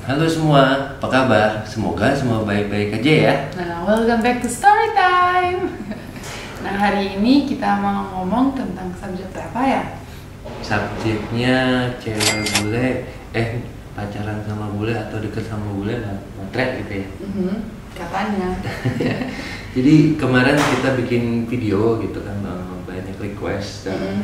Halo semua, apa kabar? Semoga semua baik-baik aja ya. Nah, welcome back to Story Time. Nah, hari ini kita mau ngomong tentang subjek apa ya? Subjeknya cewek bule, pacaran sama bule atau deket sama bule matre gitu ya. Katanya. Jadi kemarin kita bikin video gitu kan, banyak request dan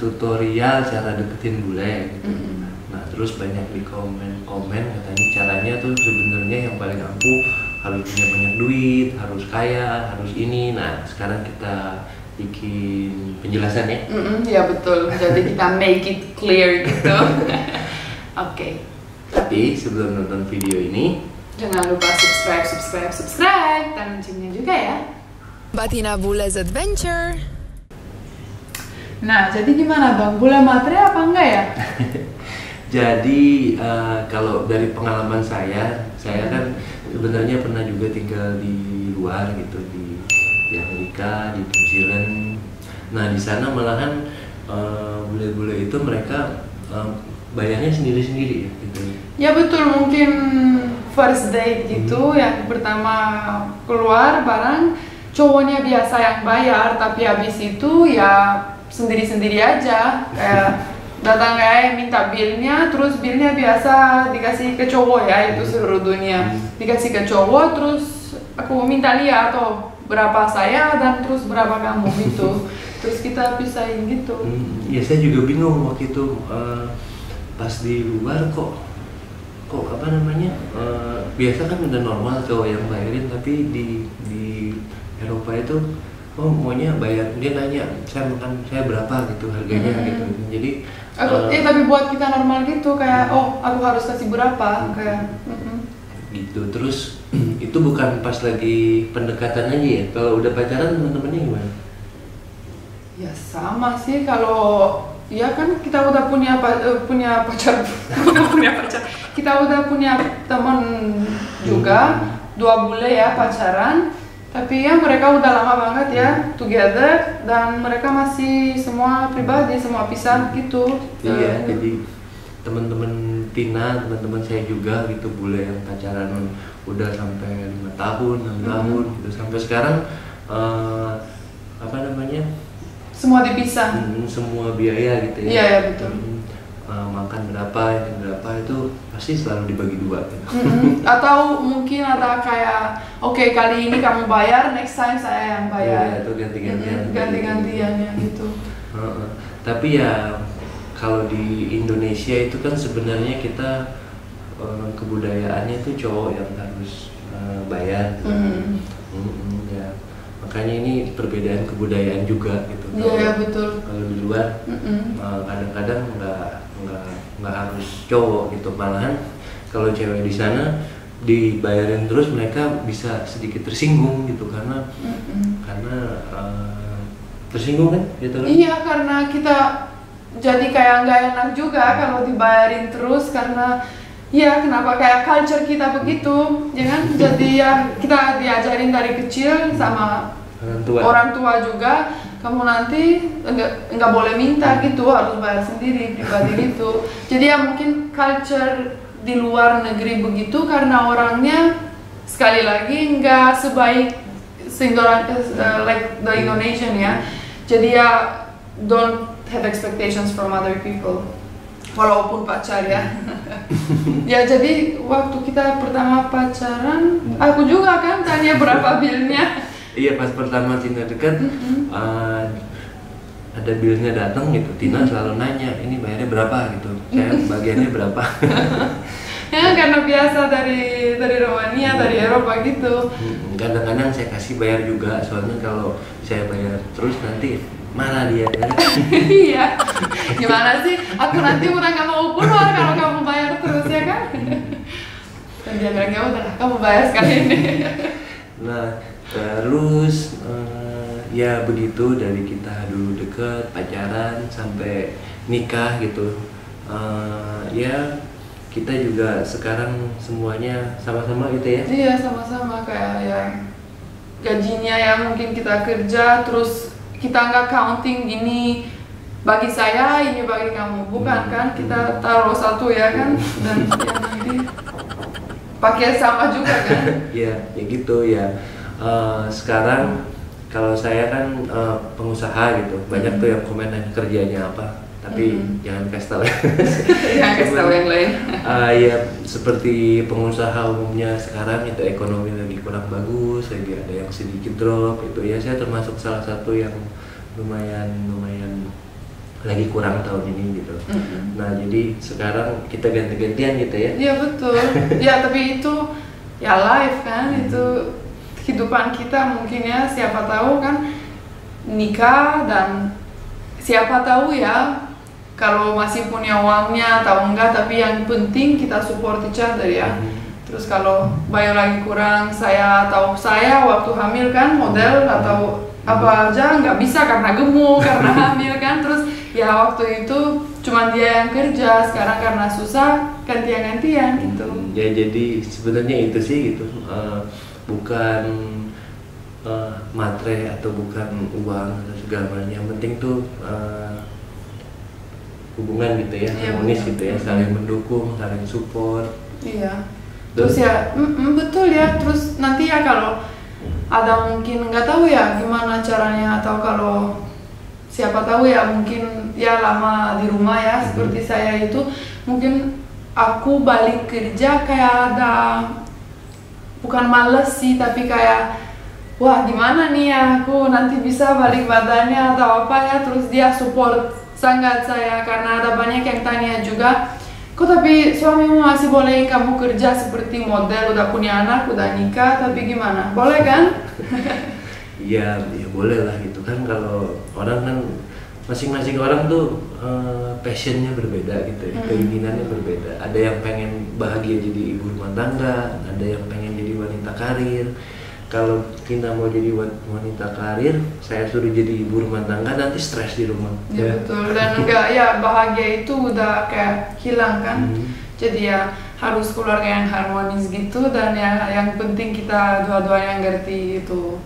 tutorial cara deketin bule gitu. Nah terus banyak di komen katanya caranya tuh sebenarnya yang paling ampuh harus punya banyak duit, harus kaya, harus ini. Nah sekarang kita bikin penjelasan ya. Ya betul. Jadi kita make it clear gitu. Oke. Tapi sebelum nonton video ini, jangan lupa subscribe dan loncengnya juga ya. Batina Bule's Adventure. Nah, jadi gimana Bang? Bule matre apa enggak ya? jadi kalau dari pengalaman saya kan sebenarnya pernah juga tinggal di luar gitu, di Amerika, di New Zealand. Nah di sana malahan bule-bule itu mereka bayarnya sendiri-sendiri ya gitu. Ya betul, mungkin first date gitu, yang pertama keluar bareng cowoknya biasa yang bayar, tapi habis itu ya sendiri-sendiri aja, kayak datang kayak minta bilnya, terus bilnya biasa dikasih ke cowok ya, itu seluruh dunia dikasih ke cowok, terus aku minta lihat atau berapa saya dan terus berapa kamu gitu, terus kita pisahin gitu. Ya saya juga bingung waktu itu pas di luar kok apa namanya, biasa kan udah normal cowok yang bayarin, tapi di Eropa itu maunya bayar, dia nanya saya berapa gitu harganya gitu. Jadi tapi buat kita normal gitu, kayak aku harus kasih berapa kayak gitu. Terus itu bukan pas lagi pendekatan aja ya, kalau udah pacaran teman-temannya gimana? Ya sama sih, kalau ya kan kita udah punya pacar kita udah punya teman juga, 2 bulan ya pacaran, tapi ya mereka udah lama banget ya together, dan mereka masih semua pribadi, semua pisah gitu. Iya, jadi teman-teman Tina, teman-teman saya juga gitu, bule yang pacaran udah sampai 5 tahun, 6 tahun gitu, sampai sekarang apa namanya, semua dipisah, semua biaya gitu ya. Iya ya betul. Makan berapa, ini berapa, itu pasti selalu dibagi 2 gitu. Atau mungkin ada kayak oke, kali ini kamu bayar, next time saya yang bayar. Itu ganti-gantian ya gitu. Tapi ya kalau di Indonesia itu kan sebenarnya kita kebudayaannya itu cowok yang harus bayar. Ya. Makanya ini perbedaan kebudayaan juga gitu. Iya betul. Kalau di luar kadang-kadang nggak harus cowok gitu, malahan kalau cewek di sana dibayarin terus mereka bisa sedikit tersinggung gitu, karena tersinggung kan gitu kan? Iya, karena kita jadi kayak nggak enak juga kalau dibayarin terus, karena ya kenapa kayak culture kita begitu, jangan jadi ya kita diajarin dari kecil sama orang tua juga, kamu nanti enggak boleh minta gitu, harus bayar sendiri pribadi gitu. Jadi ya mungkin culture di luar negeri begitu, karena orangnya sekali lagi nggak sebaik like the Indonesian ya. Jadi ya don't have expectations from other people, walaupun pacar ya. Ya jadi waktu kita pertama pacaran, aku juga kan tanya berapa bilnya. Iya, pas pertama Tina dekat, ada bilnya datang gitu, Tina selalu nanya ini bayarnya berapa gitu, saya bagiannya berapa. Ya karena biasa dari Romania, dari Eropa gitu. Kadang-kadang saya kasih bayar juga, soalnya kalau saya bayar terus nanti marah dia kan. Iya, gimana sih, aku nanti udah gak mau keluar kalau kamu bayar terus ya kan. Dan dia bilang ya udah kamu bayar sekali ini. Nah terus ya begitu, dari kita dulu deket, pacaran sampai nikah gitu. Ya kita juga sekarang semuanya sama-sama gitu ya. Iya sama-sama, kayak ya gajinya ya mungkin kita kerja terus kita nggak counting gini bagi saya, ini bagi kamu, bukan kan? Kita taruh satu ya kan, dan ya nanti pakai sama juga kan? Ya gitu ya. Sekarang kalau saya kan pengusaha gitu, banyak tuh yang komen kerjanya apa, tapi jangan kasih tahu. Jangan kasih tahu yang lain. Ya seperti pengusaha umumnya sekarang itu ekonomi lagi kurang bagus, lagi ada yang sedikit drop itu ya. Saya termasuk salah satu yang lumayan lagi kurang tahun ini gitu. Nah jadi sekarang kita ganti-gantian gitu ya. Iya betul. Ya tapi itu ya live kan, itu kehidupan kita mungkin ya, siapa tahu kan nikah dan siapa tahu ya kalau masih punya uangnya atau enggak, tapi yang penting kita support each other ya. Terus kalau Bayu lagi kurang, saya waktu hamil kan model atau apa aja nggak bisa karena gemuk, karena hamil kan, terus ya waktu itu cuma dia yang kerja, sekarang karena susah gantian-gantian gitu. Ya jadi sebenarnya itu sih gitu. Bukan matre atau bukan uang atau segala macam, yang penting tuh hubungan gitu ya, harmonis gitu ya, saling mendukung, saling support. Iya. Terus ya betul ya, terus nanti ya kalau ada mungkin nggak tahu ya gimana caranya, atau kalau siapa tahu ya mungkin ya lama di rumah ya seperti saya itu, mungkin aku balik kerja kayak ada, bukan males sih, tapi kayak wah gimana nih ya aku nanti bisa balik badannya atau apa ya. Terus dia support sangat saya, karena ada banyak yang tanya juga, kok tapi suamimu masih boleh kamu kerja seperti model, udah punya anak, udah nikah, tapi gimana? Boleh kan? Ya boleh lah gitu kan, kalau orang kan masing-masing orang tuh passionnya berbeda gitu ya, keinginannya berbeda. Ada yang pengen bahagia jadi ibu rumah tangga, ada yang pengen jadi wanita karir. Kalau kita mau jadi wanita karir, saya suruh jadi ibu rumah tangga, nanti stres di rumah. Ya betul, dan enggak ya, bahagia itu udah kayak hilang kan. Jadi ya harus keluarga yang harmonis gitu, dan ya yang penting kita dua-duanya ngerti itu.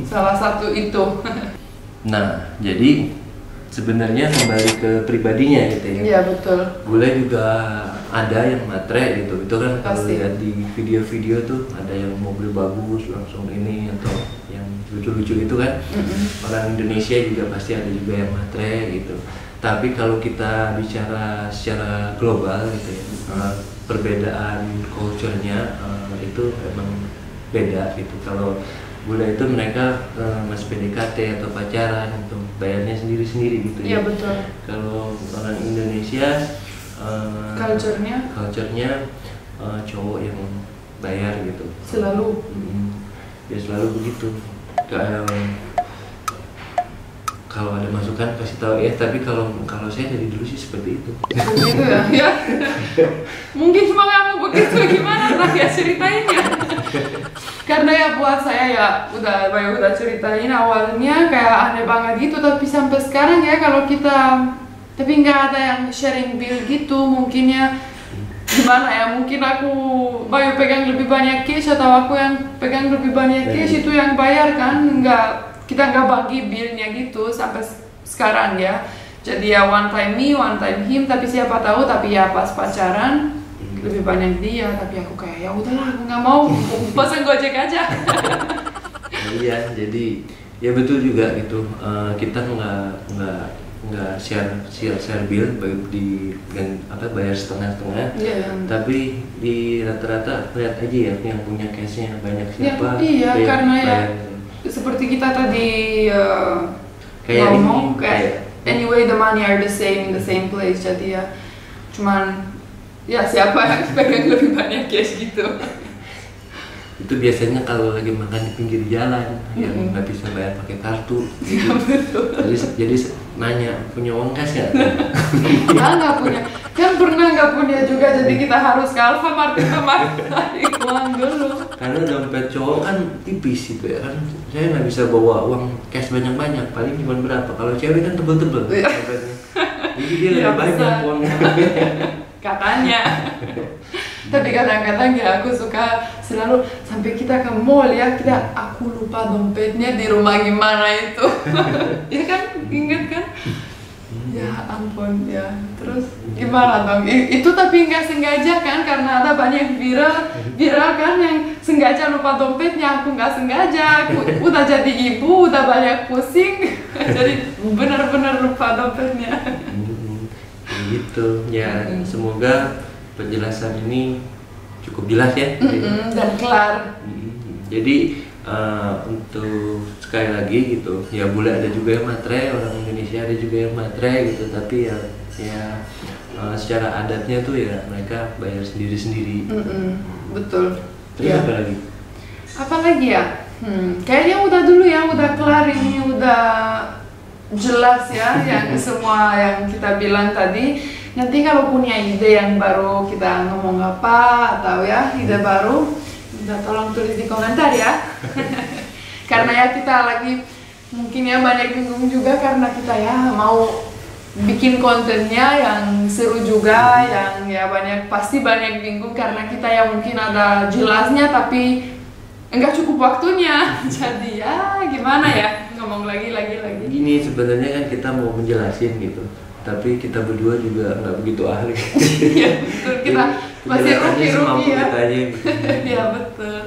Salah satu itu. Nah, jadi sebenarnya kembali ke pribadinya gitu ya. Iya betul. Boleh juga ada yang matre gitu. Itu kan kalau Pasti. lihat di video-video tuh ada yang mobil bagus langsung ini, atau yang lucu-lucu itu kan. Orang Indonesia juga pasti ada juga yang matre gitu. Tapi kalau kita bicara secara global gitu ya, perbedaan culture-nya itu emang beda gitu. Kalau bule itu mereka masih PDKT atau pacaran gitu, bayarnya sendiri-sendiri gitu ya. Iya betul. Kalau orang Indonesia culture-nya cowok yang bayar gitu. Selalu. Ya selalu begitu. Kalau ada masukan kasih tahu ya, tapi kalau saya dari dulu sih seperti itu. Begitu ya. Ya. Mungkin cuma kamu begitu, gimana lah ya ceritainnya. Karena ya buat saya ya Bayu udah ceritain awalnya kayak aneh banget gitu, tapi sampai sekarang ya kalau kita tapi nggak ada yang sharing bill gitu, mungkinnya gimana ya, mungkin aku Bayu pegang lebih banyak cash atau aku yang pegang lebih banyak cash, itu yang bayar kan, kita nggak bagi billnya gitu sampai sekarang ya. Jadi ya one time me, one time him, tapi siapa tahu, tapi ya pas pacaran lebih banyak dia, tapi aku kayak ya udahlah, aku nggak mau, pesan Gojek aja. Iya, jadi ya betul juga gitu. Kita nggak share bill, bayar setengah-setengah. Tapi di rata-rata lihat aja ya yang punya cashnya banyak siapa. Iya, karena ya seperti kita tadi ngomong kayak anyway the money are the same in the same place, jadi ya cuman ya siapa yang pegang lebih banyak cash gitu. Itu biasanya kalau lagi makan di pinggir jalan yang nggak bisa bayar pakai kartu gitu. Jadi nanya punya uang kas nggak? Nggak punya, kan pernah nggak punya juga, jadi kita harus ke Alfamart tarik uang dulu. Karena dompet cowok kan tipis gitu ya kan, saya nggak bisa bawa uang cash banyak-banyak, paling cuma berapa. Kalau cewek kan tebel-tebel dompetnya, jadi dia lebih banyak uangnya. Katanya. Tapi kadang-kadang ya aku suka selalu sampai kita ke mall ya, aku lupa dompetnya di rumah gimana itu. Ya kan, inget kan? Ya ampun ya. Terus gimana dong? Itu tapi nggak sengaja kan, karena ada banyak viral kan yang sengaja lupa dompetnya. Aku nggak sengaja. Aku udah jadi ibu, udah banyak pusing, jadi benar-benar lupa dompetnya. Gitu ya. Semoga penjelasan ini cukup jelas ya. Dan kelar. Jadi untuk sekali lagi gitu ya, bule ada juga yang matre, orang Indonesia ada juga yang matre gitu, tapi ya secara adatnya tuh ya mereka bayar sendiri-sendiri. Betul. Terus Ya. apa lagi? Apa lagi ya? Kayaknya udah dulu ya, udah kelar ini, udah jelas ya yang semua yang kita bilang tadi. Nanti kalau punya ide yang baru kita ngomong apa atau ya ide baru, udah tolong tulis di komentar ya. Karena ya kita lagi mungkin ya banyak bingung juga, karena kita ya mau bikin kontennya yang seru juga, yang ya pasti banyak bingung karena kita ya mungkin ada jelasnya tapi enggak cukup waktunya. Jadi ya gimana ya, ngomong lagi. Gini, sebenarnya kan kita mau menjelasin gitu, tapi kita berdua juga nggak begitu ahli. Iya betul, kita masih rugi ya. Kita aja. Iya betul.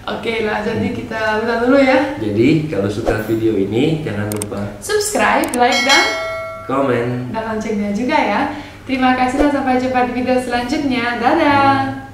Oke lah, jadi kita udah dulu ya. Jadi kalau suka video ini jangan lupa Subscribe, like, dan komen. loncengnya juga ya. Terima kasih dan sampai jumpa di video selanjutnya. Dadah.